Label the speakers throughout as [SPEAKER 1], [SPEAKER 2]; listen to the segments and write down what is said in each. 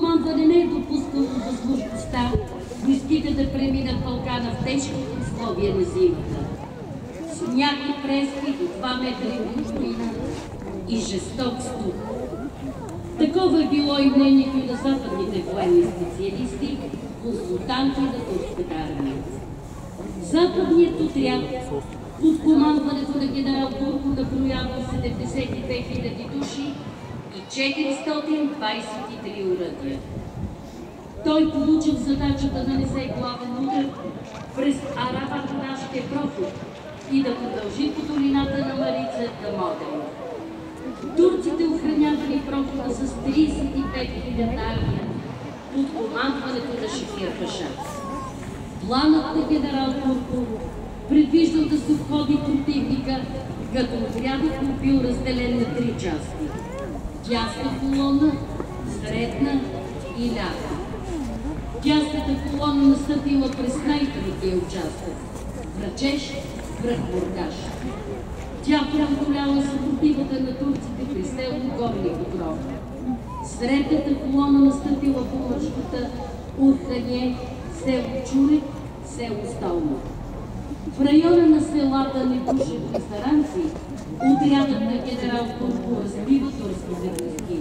[SPEAKER 1] командване не е допускало възможността войските да преминат Балкана в тежките условия на зимата. Сняг и преспи до 2 метра и половина и жесток студ. Такова е било и мнението на западните военни специалисти, консултанти на турската армия. Западният отряд под командването на генерал Турко наброява 72 000 души и 423 оръдия. Той получил задача да нанесе главен удар през Арабатонашкия проход и да продължи по долината на Марица до Моден. Турците охранявали прохода с 35 000 армия под командването на Шекир Паша. Планът на генерал Турко предвиждал да се обходи противника, като отрядът му бил разделен на 3 части. Дясна колона, средна и лява. Дясната колона настъпила през най-трудния участък – Врачеш, Връхбургаш. Тя преодоляла съпротивата на турците при село Горни Покров. Средната колона настъпила по маршрута Урхане, село Чурек, село Столно. В района на селата Негушев и Саранци отрядът на генерал Турко разбива турските войски.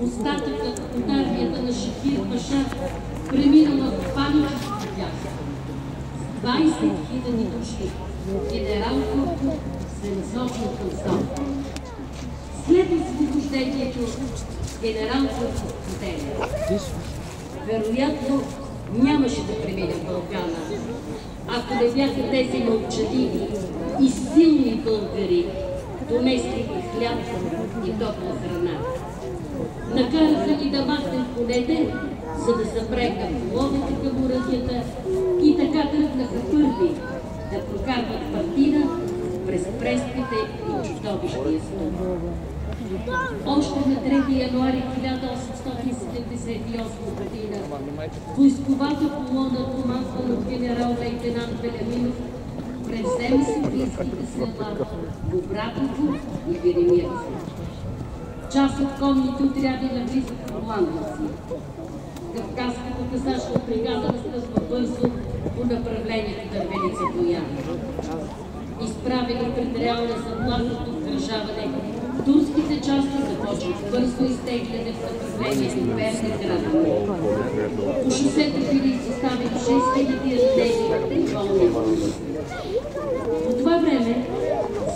[SPEAKER 1] Остатъкът от армията на Шекир Паша преминала в паническо бягство. 20 000 души генерал Турко се насочил към София. След освобождението генерал Турко споделя: вероятно нямаше да премине в Балкана, ако не бяха тези мълчаливи и силни българи, донесли хляб и топла храна. Накараха ги да махнем конете, за да съпрегнат ловете към оръдията и така тръгнаха първи да прокарват партина през преспите и чудовищния студ. Още на 3 януари 1878 година войсковата колона, командвана от генерал-лейтенант Беляминов, превземе софийските села Бобраково и Беремирово. Част от конните отряди навлизат в Орландовци. Кавказската казачна бригада настъпва бързо по направлението Дървеница-Боян. Изправени пред реална заплаха от обкръжаване, турските части започват бързо изтегляне в направлението Перник-град. По шосето били изоставени 6000 ранени и болни. По това време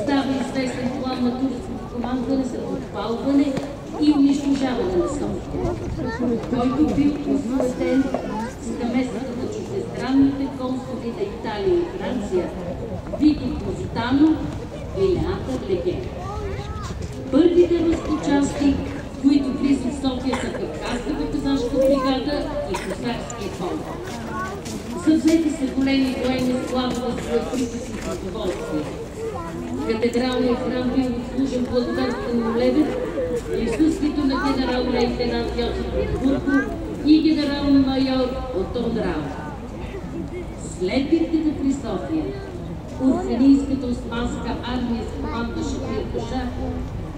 [SPEAKER 1] става известен план на турското командване за подпалване и унищожаване на София, който бил посветен с намесата на чуждестранните консули на Италия и Франция Вито Позитано и Леатър Легер. Първите разпочасти, които влизат в София, са Кавказската казачка бригада и Косарския полк. Съвзети са големи военни славове с приписи и удоволствие. Катедралният храм бил отслужен благодарствен молебен в присъствието на генерал-лейтенант Йосиф Бурко и генерал-майор Отон Драу. След битката при София, Урханийската османска армия с команда Шекир Паша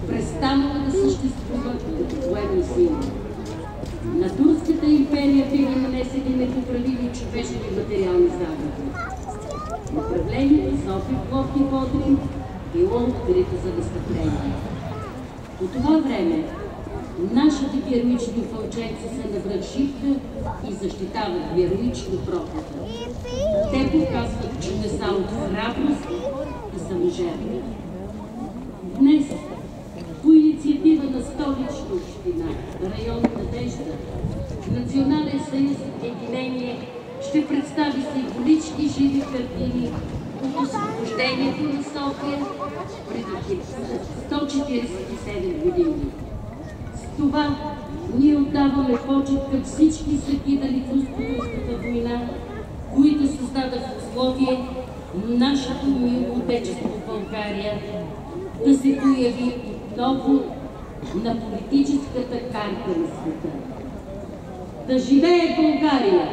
[SPEAKER 1] престанала да съществува като военна сила. На Турската империя били нанесени непоправими човешки и материални загуби. Направлението София, Пловдив, Одрин било открито за настъпление. По това време нашите героични опълченци са на връхшивка и защитават героично прохода. Те показват чудеса от храброст и саможертва. Днес по инициатива на Столична община, район Надежда, Национален съюз Единение ще представи символични живи картини от освобождението на София преди 147 години. С това ние отдаваме почет към всички загинали в Руско-турската война, които създадаха условие нашето мило отечество в България да се появи отново на политическата карта на света. Да живее България!